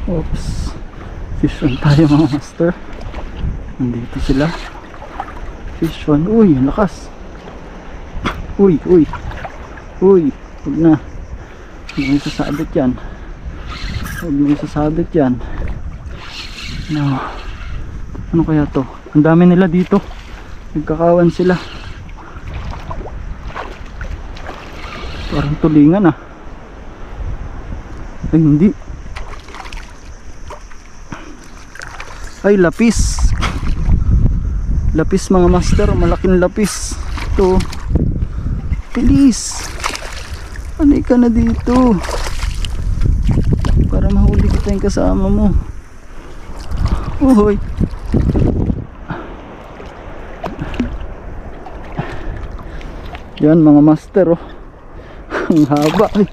Oops, fish on tayo mga master. Nandito sila. Fish on. Uy, ang lakas. Uy, uy, uy, huwag na. Huwag mo sasabit yan. Huwag mo sasabit yan. No. Ano kaya to? Ang dami nila dito. Nagkakawan sila. Parang tulingan ah. Ay hindi. Ay lapis. Lapis mga master. Malaking lapis. Ito. Bilis. Ano ka na dito? Para mahuli kita yung kasama mo. Uhoy. Yan mga master oh. Ang haba. Ay.